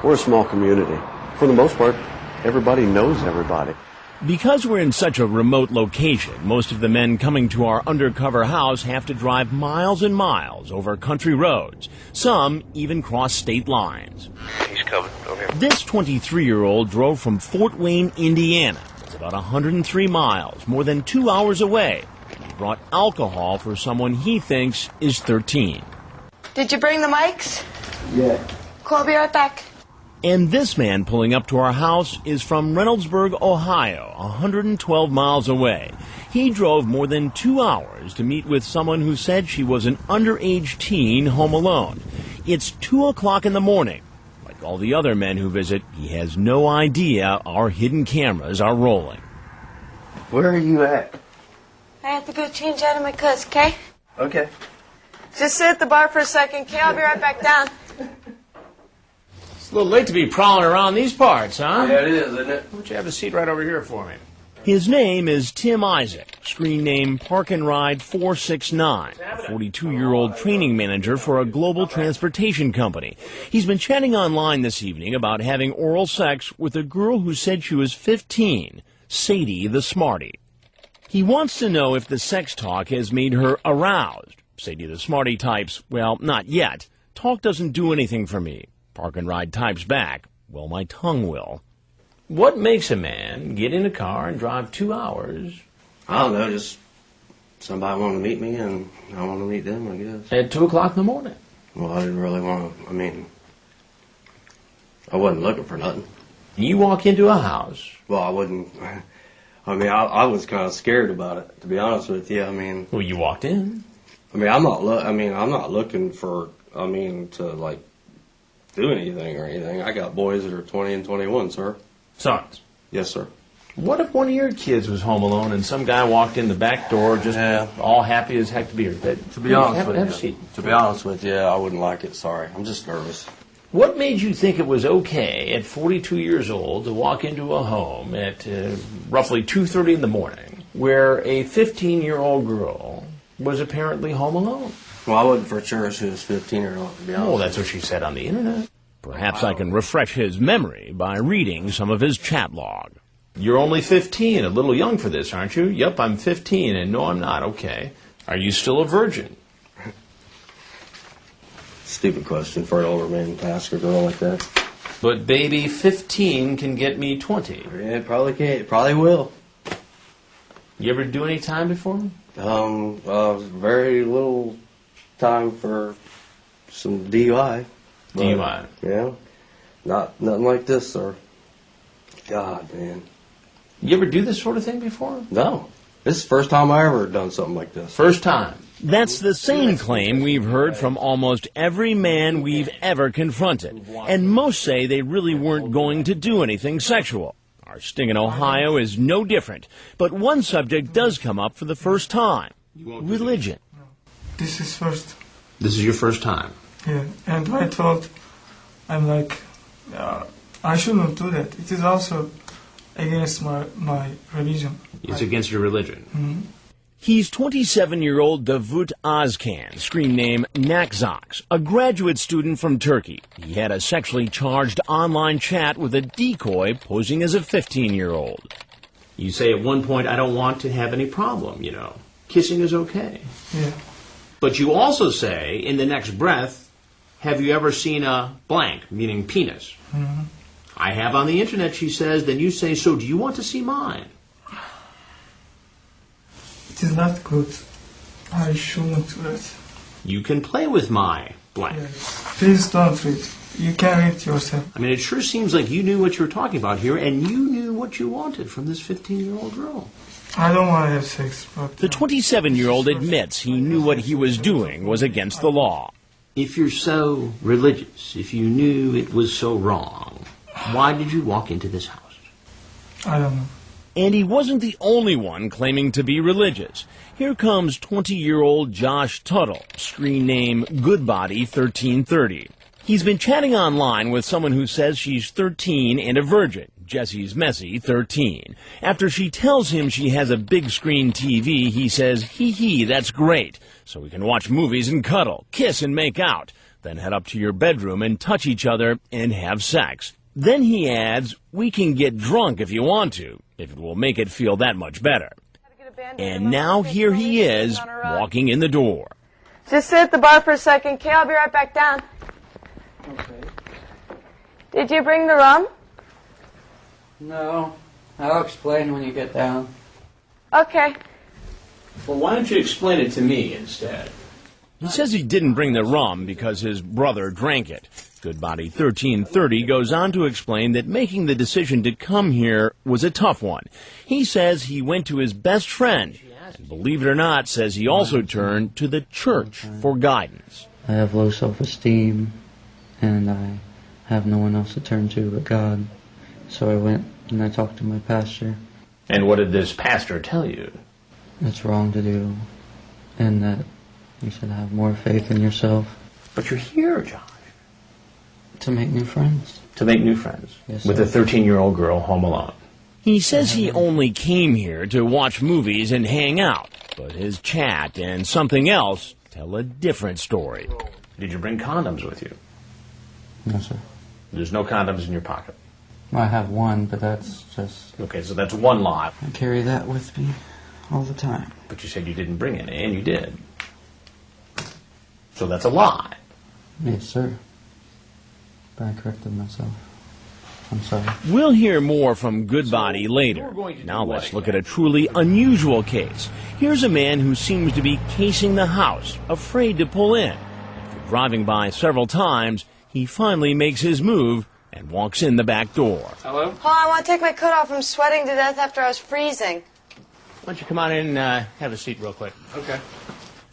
We're a small community. For the most part, everybody knows everybody. Because we're in such a remote location, most of the men coming to our undercover house have to drive miles and miles over country roads. Some even cross state lines. He's coming over here. This 23-year-old drove from Fort Wayne, Indiana. It's about 103 miles, more than 2 hours away. He brought alcohol for someone he thinks is 13. Did you bring the mics? Yeah. Cool, I'll be right back. And this man pulling up to our house is from Reynoldsburg, Ohio, 112 miles away. He drove more than 2 hours to meet with someone who said she was an underage teen home alone. It's 2 o'clock in the morning. Like all the other men who visit, he has no idea our hidden cameras are rolling. Where are you at? I have to go change out of my clothes, okay? Okay. Just sit at the bar for a second, okay? I'll be right back down. It's a little late to be prowling around these parts, huh? Yeah, it is, isn't it? Why don't you have a seat right over here for me? His name is Tim Isaac, screen name Park and Ride 469, 42-year-old training manager for a global transportation company. He's been chatting online this evening about having oral sex with a girl who said she was 15, Sadie the Smarty. He wants to know if the sex talk has made her aroused. Sadie the Smarty types, well, not yet. Talk doesn't do anything for me. Park and Ride types back, well, my tongue will. What makes a man get in a car and drive 2 hours? I don't know, just somebody wanted to meet me and I want to meet them, I guess. At 2 o'clock in the morning? Well, I didn't really want to, I wasn't looking for nothing. You walk into a house. Well, I wouldn't, I was kind of scared about it, to be honest with you. Well, you walked in. I'm not looking for, to, like, do anything or anything. I got boys that are 20 and 21, sir. Sons? Yes, sir. What if one of your kids was home alone and some guy walked in the back door just all happy as heck to be here? To be honest with you, I wouldn't like it, sorry. I'm just nervous. What made you think it was okay at 42 years old to walk into a home at roughly 2:30 in the morning where a 15-year-old girl was apparently home alone? Well, I wasn't for sure she was 15 or not, to be honest. Well, that's what she said on the internet. Perhaps I can refresh his memory by reading some of his chat log. You're only 15, a little young for this, aren't you? Yep, I'm 15, and no, I'm not. Okay. Are you still a virgin? Stupid question for an older man to ask a girl like that. But, baby, 15 can get me 20. Yeah, it probably can. It probably will. You ever do any time before? Very little time for some DUI. DUI? Yeah. Nothing like this, sir. God, man. You ever do this sort of thing before? No. This is the first time I ever done something like this. First time? That's the same claim we've heard from almost every man we've ever confronted. And most say they really weren't going to do anything sexual. Our sting in Ohio is no different. But one subject does come up for the first time. Religion. This is first. This is your first time? Yeah, and I thought, I shouldn't do that. It is also against my religion. It's against your religion? Mm-hmm. He's 27-year-old Davut Azkan, screen name Nakzox, a graduate student from Turkey. He had a sexually charged online chat with a decoy posing as a 15-year-old. You say at one point, I don't want to have any problem, Kissing is okay. Yeah. But you also say, in the next breath, have you ever seen a blank, meaning penis? Mm-hmm. I have on the internet, she says. Then you say, so do you want to see mine? It is not good. I shouldn't do that. You can play with my blank. Yes. Please don't read. You can read yourself. It sure seems like you knew what you were talking about here, and you knew what you wanted from this 15-year-old girl. I don't want to have sex, but... The 27-year-old admits he knew what he was doing was against the law. If you're so religious, if you knew it was so wrong, why did you walk into this house? I don't know. And he wasn't the only one claiming to be religious. Here comes 20-year-old Josh Tuttle, screen name Goodbody1330. He's been chatting online with someone who says she's 13 and a virgin, Jesse's messy 13. After she tells him she has a big screen TV, he says, hee, that's great. So we can watch movies and cuddle, kiss and make out. Then head up to your bedroom and touch each other and have sex. Then he adds, we can get drunk if you want to, if it will make it feel that much better. And now here he is, walking in the door. Just sit at the bar for a second, Kay. I'll be right back down. Okay. Did you bring the rum? No. I'll explain when you get down. Okay. Well, why don't you explain it to me instead? He says he didn't bring the rum because his brother drank it. Goodbody 1330 goes on to explain that making the decision to come here was a tough one. He says he went to his best friend, and believe it or not, says he also turned to the church for guidance. I have low self-esteem, and I have no one else to turn to but God. So I went and I talked to my pastor. And what did this pastor tell you? It's wrong to do, and that you should have more faith in yourself. But you're here, Josh. To make new friends. To make new friends. Yes, with sir. a 13-year-old girl home alone. He says he only came here to watch movies and hang out, but his chat and something else tell a different story. Did you bring condoms with you? No, sir. There's no condoms in your pocket. I have one, but that's just... Okay, so that's one lot. I carry that with me all the time. But you said you didn't bring any, and you did. So that's a lie. Yes, sir. But I corrected myself. I'm sorry. We'll hear more from Goodbody later. Now let's look at a truly unusual case. Here's a man who seems to be casing the house, afraid to pull in. After driving by several times, he finally makes his move and walks in the back door. Hello? Hold on, I want to take my coat off. I'm sweating to death after I was freezing. Why don't you come on in and have a seat real quick? Okay.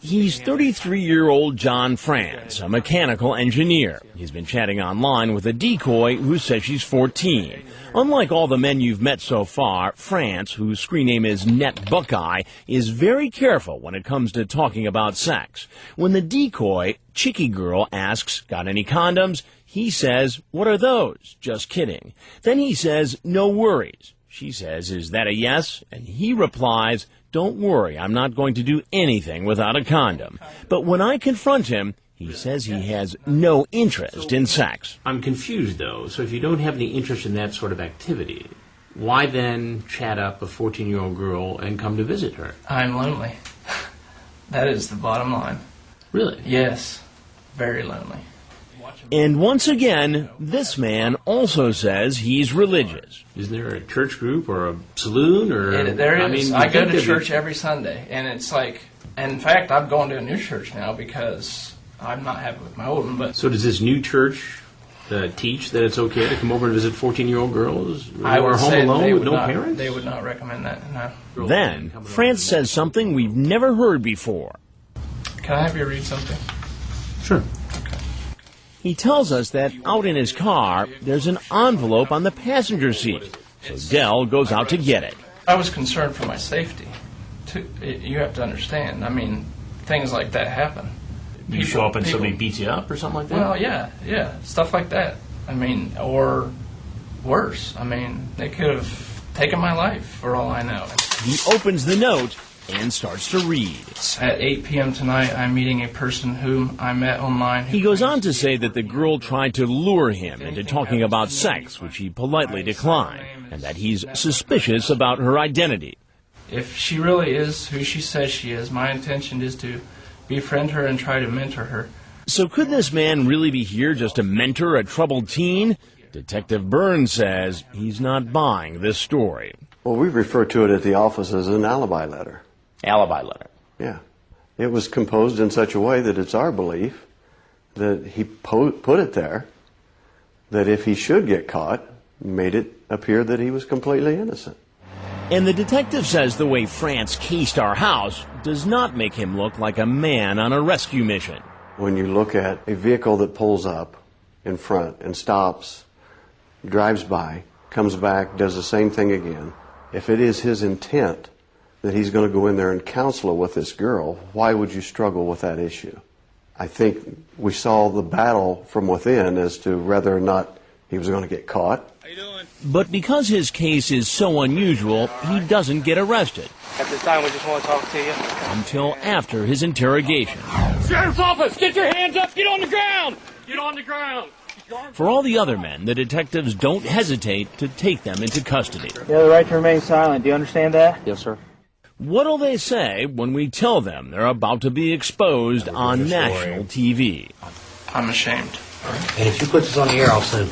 He's 33-year-old John France, a mechanical engineer. He's been chatting online with a decoy who says she's 14. Unlike all the men you've met so far, France, whose screen name is Net Buckeye, is very careful when it comes to talking about sex. When the decoy, Chicky Girl, asks, got any condoms? He says, what are those? Just kidding. Then he says, no worries. She says, is that a yes? And he replies, don't worry, I'm not going to do anything without a condom. But when I confront him, he says he has no interest in sex. I'm confused, though. So if you don't have any interest in that sort of activity, why then chat up a 14-year-old girl and come to visit her? I'm lonely. That is the bottom line. Really? Yes. Very lonely. And once again, this man also says he's religious. Is there a church group or a saloon or? There is. I go to church every. every Sunday, and it's like, in fact, I'm going to a new church now because I'm not happy with my old one. But So does this new church teach that it's okay to come over and visit 14-year-old girls who I are would home say alone they with would no not, parents? They would not recommend that. No. Then, France says something we've never heard before. Can I have you read something? Sure. He tells us that out in his car, there's an envelope on the passenger seat. So Dell goes out to get it. I was concerned for my safety. You have to understand. I mean, things like that happen. You show up and somebody beats you up or something like that? Well, yeah, stuff like that. I mean, or worse. I mean, they could have taken my life for all I know. He opens the note and starts to read. At 8 p.m. tonight, I'm meeting a person whom I met online. He goes on to say that the girl tried to lure him into talking about sex, which he politely declined, and that he's suspicious about her identity. If she really is who she says she is, my intention is to befriend her and try to mentor her. So could this man really be here just to mentor a troubled teen? Detective Burns says he's not buying this story. Well, we refer to it at the office as an alibi letter. Alibi letter. Yeah. It was composed in such a way that it's our belief that he put it there, that if he should get caught, made it appear that he was completely innocent. And the detective says the way France cased our house does not make him look like a man on a rescue mission. When you look at a vehicle that pulls up in front and stops, drives by, comes back, does the same thing again, if it is his intent that he's going to go in there and counsel with this girl, why would you struggle with that issue? I think we saw the battle from within as to whether or not he was going to get caught How you doing? But because his case is so unusual, he doesn't get arrested. At this time, we just want to talk to you. Until after his interrogation. Sheriff's office, get your hands up, get on the ground! Get on the ground! For all the other men, the detectives don't hesitate to take them into custody. You have the right to remain silent. Do you understand that? Yes, sir. What'll they say when we tell them they're about to be exposed on national TV? I'm ashamed. And if you put this on the air, I'll sue.